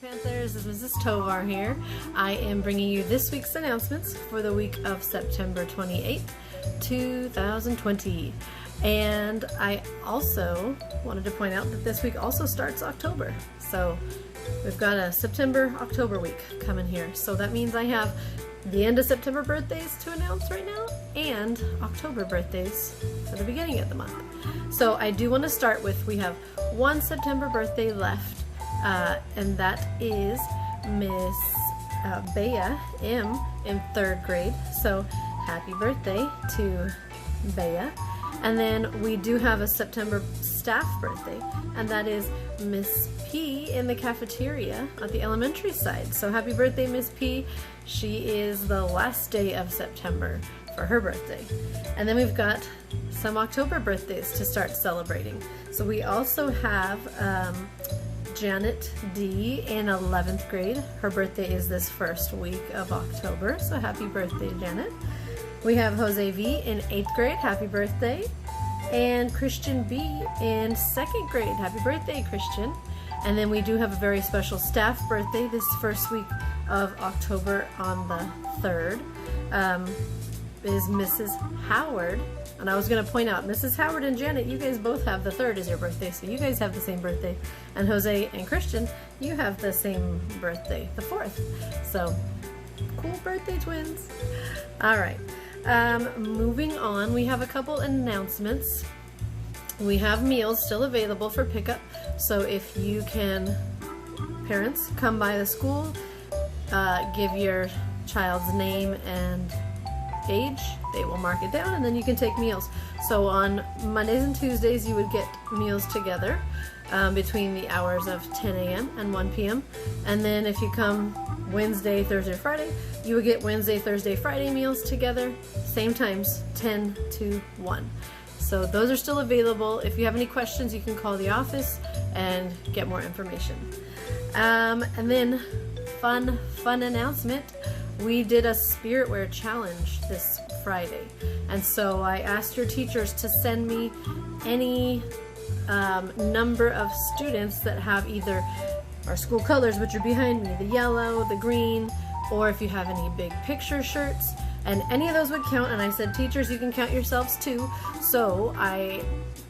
Panthers, this is Mrs. Tovar here. I am bringing you this week's announcements for the week of September 28th, 2020. And I also wanted to point out that this week also starts October. So we've got a September-October week coming here. So that means I have the end of September birthdays to announce right now and October birthdays for the beginning of the month. So I do want to start with, we have one September birthday left, and that is Miss Bea M in 3rd grade. So happy birthday to Bea. And then we do have a September staff birthday, and that is Miss P in the cafeteria at the elementary side. So happy birthday, Miss P. She is the last day of September for her birthday. And then we've got some October birthdays to start celebrating. So we also have Janet D in 11th grade. Her birthday is this first week of October, so happy birthday, Janet. We have Jose V in 8th grade, happy birthday. And Christian B in 2nd grade, happy birthday, Christian. And then we do have a very special staff birthday this first week of October on the 3rd. Is Mrs. Howard. And I was going to point out, Mrs. Howard and Janet, you guys both have the 3rd as your birthday, so you guys have the same birthday. And Jose and Christian, you have the same birthday, the 4th. So, cool birthday twins. All right. Moving on, we have a couple announcements. We have meals still available for pickup, so if you can, parents, come by the school, give your child's name and age, they will mark it down, and then you can take meals. So on Mondays and Tuesdays you would get meals together between the hours of 10 a.m. and 1 p.m. and then if you come Wednesday, Thursday, Friday, you would get Wednesday, Thursday, Friday meals together, same times, 10 to 1. So those are still available. If you have any questions, you can call the office and get more information. And then fun announcement. We did a Spirit Wear challenge this Friday, and so I asked your teachers to send me any number of students that have either our school colors, which are behind me, the yellow, the green, or if you have any big picture shirts, and any of those would count. And I said, teachers, you can count yourselves too. So I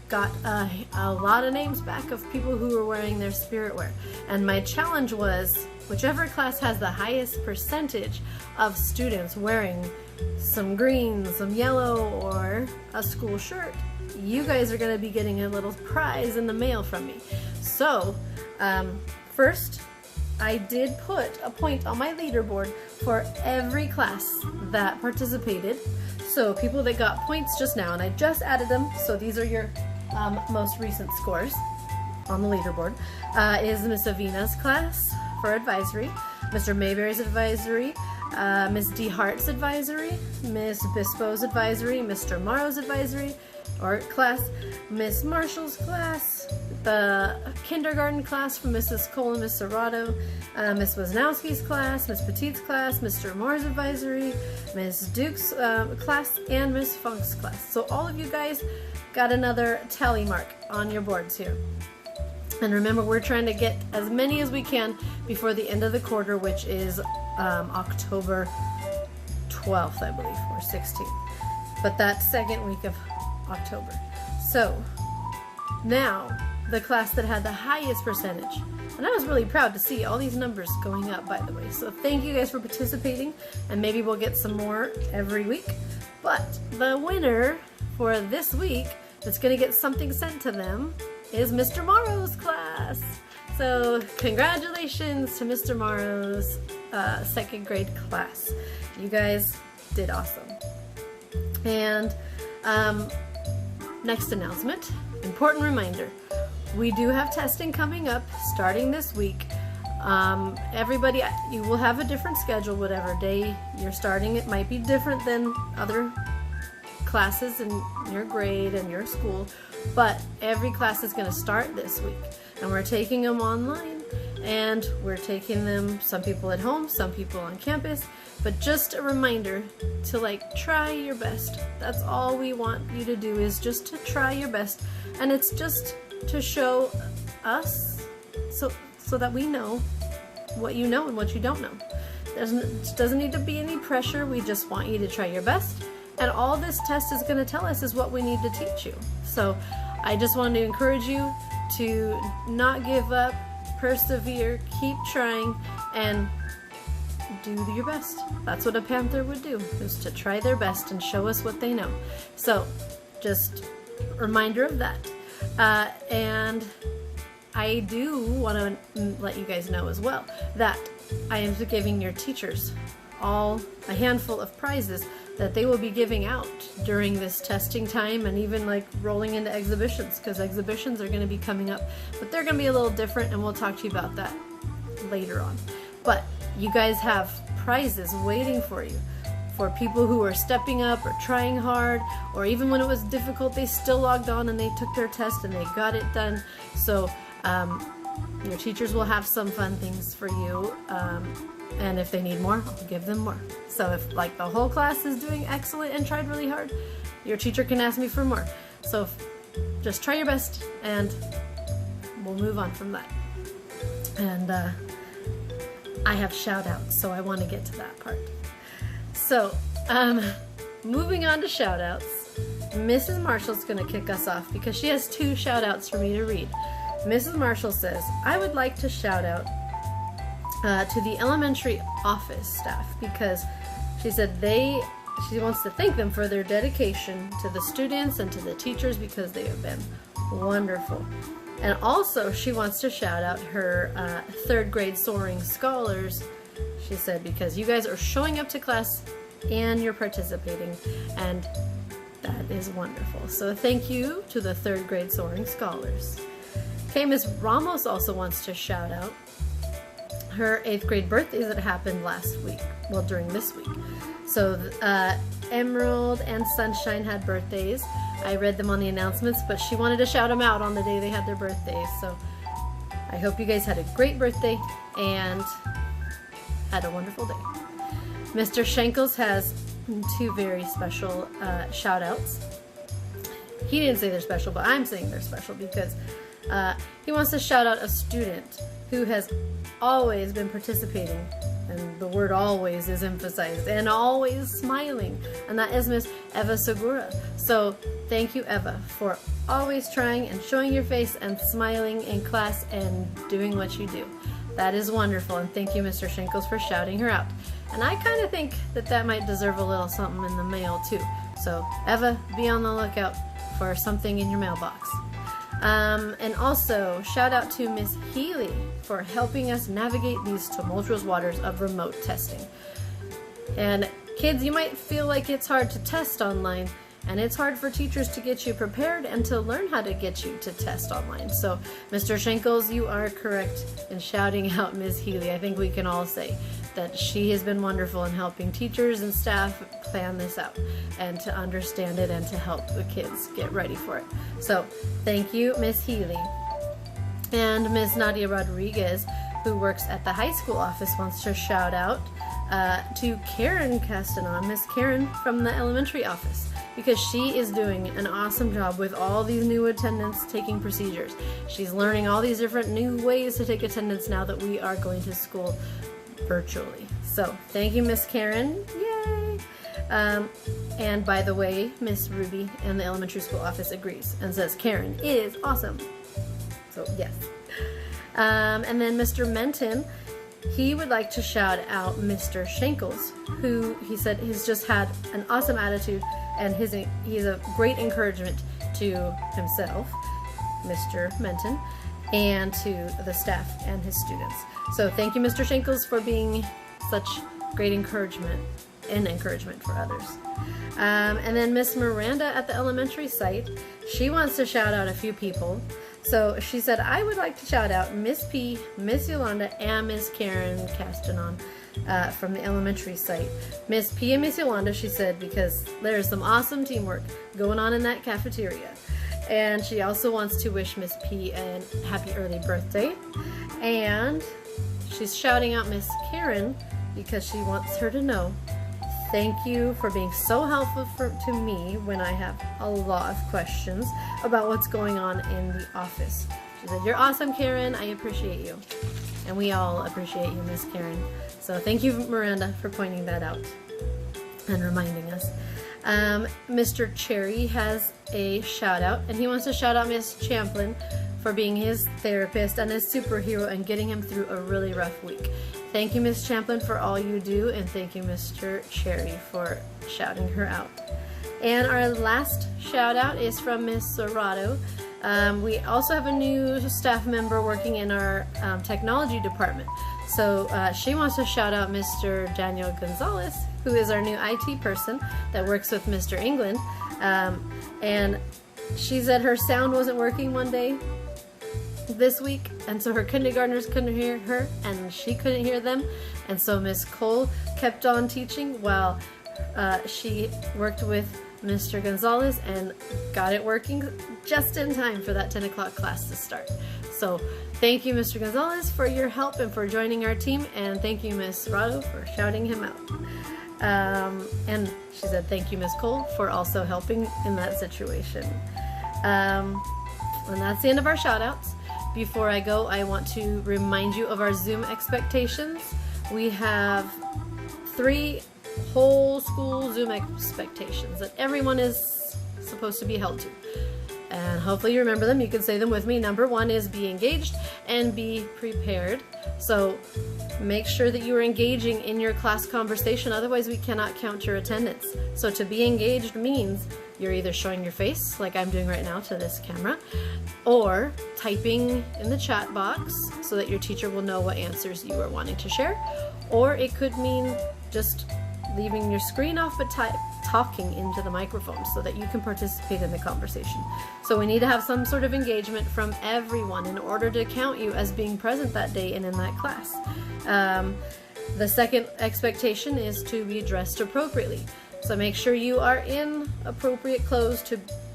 got a lot of names back of people who were wearing their Spirit Wear, and my challenge was whichever class has the highest percentage of students wearing some green, some yellow, or a school shirt, you guys are going to be getting a little prize in the mail from me. So first, I did put a point on my leaderboard for every class that participated. So people that got points just now, and I just added them, so these are your most recent scores on the leaderboard, is Miss Avina's class for advisory, Mr. Mayberry's advisory, Miss D. Hart's advisory, Miss Bispo's advisory, Mr. Morrow's advisory or class, Miss Marshall's class, the kindergarten class from Mrs. Cole and Miss Serrato, Miss Wisnowski's class, Miss Petite's class, Mr. Moore's advisory, Miss Duke's class, and Miss Funk's class. So all of you guys got another tally mark on your boards here. And remember, we're trying to get as many as we can before the end of the quarter, which is October 12th, I believe, or 16th. But that second week of October. So now the class that had the highest percentage, and I was really proud to see all these numbers going up, by the way. So thank you guys for participating, and maybe we'll get some more every week. But the winner for this week that's going to get something sent to them is Mr. Morrow's class. So congratulations to Mr. Morrow's 2nd grade class. You guys did awesome. And next announcement, important reminder, we do have testing coming up starting this week. Everybody, you will have a different schedule whatever day you're starting. It might be different than other classes in your grade and your school, but every class is going to start this week, and we're taking them online, and we're taking them, some people at home, some people on campus. But just a reminder to try your best. That's all we want you to do, is just to try your best, and it's just to show us so that we know what you know and what you don't know. Doesn't need to be any pressure. We just want you to try your best. And all this test is going to tell us is what we need to teach you. So I just want to encourage you to not give up, persevere, keep trying, and do your best. That's what a Panther would do, is to try their best and show us what they know. So just a reminder of that. And I do want to let you guys know as well that I am giving your teachers all a handful of prizes that they will be giving out during this testing time, and even like rolling into exhibitions, because exhibitions are going to be coming up, but they're going to be a little different, and we'll talk to you about that later on. But you guys have prizes waiting for you, for people who are stepping up or trying hard, or even when it was difficult, they still logged on and they took their test and they got it done. So your teachers will have some fun things for you, and if they need more, I'll give them more. So if like the whole class is doing excellent and tried really hard, your teacher can ask me for more. So just try your best, and we'll move on from that. And I have shout outs, so I want to get to that part. So moving on to shout outs, Mrs. Marshall's going to kick us off because she has 2 shout outs for me to read. Mrs. Marshall says, I would like to shout out to the elementary office staff, because she said she wants to thank them for their dedication to the students and to the teachers, because they have been wonderful. And also she wants to shout out her 3rd grade soaring scholars, she said, because you guys are showing up to class and you're participating, and that is wonderful. So thank you to the 3rd grade soaring scholars. Okay, Ms. Ramos also wants to shout out her 8th grade birthdays that happened last week, well, during this week. So Emerald and Sunshine had birthdays. I read them on the announcements, but she wanted to shout them out on the day they had their birthdays. So I hope you guys had a great birthday and had a wonderful day. Mr. Schenkels has 2 very special shout outs. He didn't say they're special, but I'm saying they're special because he wants to shout out a student who has always been participating, and the word always is emphasized, and always smiling, and that is Miss Eva Segura. So thank you, Eva, for always trying and showing your face and smiling in class and doing what you do. That is wonderful, and thank you, Mr. Schenkels, for shouting her out. And I kind of think that that might deserve a little something in the mail too. So Eva, be on the lookout for something in your mailbox. And also, shout out to Miss Healy for helping us navigate these tumultuous waters of remote testing. And kids, you might feel like it's hard to test online, and it's hard for teachers to get you prepared and to learn how to get you to test online. So, Mr. Schenkels, you are correct in shouting out Miss Healy. I think we can all say that she has been wonderful in helping teachers and staff plan this out and to understand it and to help the kids get ready for it. So thank you, Miss Healy. And Miss Nadia Rodriguez, who works at the high school office, wants to shout out to Karen Castanon, Miss Karen from the elementary office, because she is doing an awesome job with all these new attendance taking procedures. She's learning all these different new ways to take attendance now that we are going to school virtually. So thank you, Miss Karen. Yay! And by the way, Miss Ruby in the elementary school office agrees and says Karen is awesome. So yes. And then Mr. Menton, he would like to shout out Mr. Schenkels, who he said has just had an awesome attitude, and he's a great encouragement to himself, Mr. Menton, and to the staff and his students. So thank you, Mr. Schenkels, for being such great encouragement for others. And then Miss Miranda at the elementary site, she wants to shout out a few people. So she said, I would like to shout out Miss P, Miss Yolanda, and Miss Karen Castanon from the elementary site. Miss P and Miss Yolanda, she said, because there's some awesome teamwork going on in that cafeteria. And she also wants to wish Miss P a happy early birthday. And she's shouting out Miss Karen because she wants her to know, thank you for being so helpful to me when I have a lot of questions about what's going on in the office. She said, "You're awesome, Karen. I appreciate you." And we all appreciate you, Miss Karen. So thank you, Miranda, for pointing that out and reminding us. Mr. Cherry has a shout out, and he wants to shout out Miss Champlin for being his therapist and his superhero and getting him through a really rough week. Thank you, Miss Champlin, for all you do, and thank you, Mr. Cherry, for shouting her out. And our last shout out is from Miss Serrato. We also have a new staff member working in our technology department. So she wants to shout out Mr. Daniel Gonzalez, who is our new IT person that works with Mr. England. And she said her sound wasn't working one day this week, and so her kindergartners couldn't hear her and she couldn't hear them. And so Miss Cole kept on teaching while she worked with Mr. Gonzalez and got it working just in time for that 10 o'clock class to start. So thank you, Mr. Gonzalez, for your help and for joining our team, and thank you, Miss Rado, for shouting him out. And she said thank you, Miss Cole, for also helping in that situation. And that's the end of our shout outs. Before I go, I want to remind you of our Zoom expectations. We have 3 whole school Zoom expectations that everyone is supposed to be held to. And hopefully you remember them. You can say them with me. Number 1 is be engaged and be prepared. So make sure that you are engaging in your class conversation, otherwise we cannot count your attendance. So to be engaged means you're either showing your face, like I'm doing right now to this camera, or typing in the chat box so that your teacher will know what answers you are wanting to share. Or it could mean just leaving your screen off but talking into the microphone so that you can participate in the conversation. So we need to have some sort of engagement from everyone in order to count you as being present that day and in that class. The second expectation is to be dressed appropriately. So make sure you are in appropriate clothes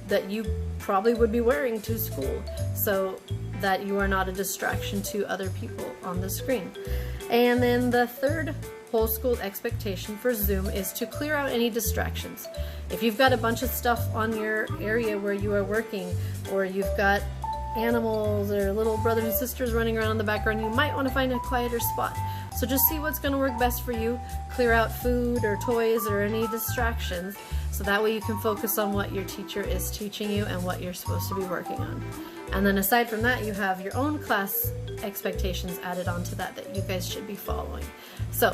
that you probably would be wearing to school, so that you are not a distraction to other people on the screen. And then the third whole school expectation for Zoom is to clear out any distractions. If you've got a bunch of stuff on your area where you are working, or you've got animals or little brothers and sisters running around in the background, you might want to find a quieter spot. So just see what's going to work best for you. Clear out food or toys or any distractions, so that way you can focus on what your teacher is teaching you and what you're supposed to be working on. And then aside from that, you have your own class expectations added onto that you guys should be following. So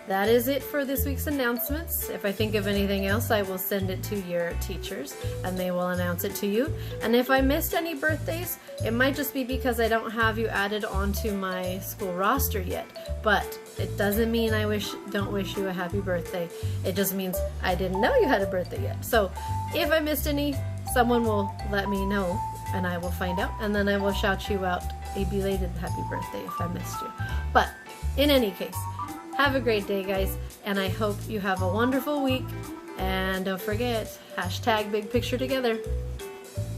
that is it for this week's announcements. If I think of anything else, I will send it to your teachers and they will announce it to you. And if I missed any birthdays, it might just be because I don't have you added onto my school roster yet. But it doesn't mean I don't wish you a happy birthday. It just means I didn't know you had a birthday yet. So if I missed any, someone will let me know and I will find out, and then I will shout you out a belated happy birthday if I missed you. But in any case, have a great day, guys, and I hope you have a wonderful week. And don't forget, #BigPictureTogether.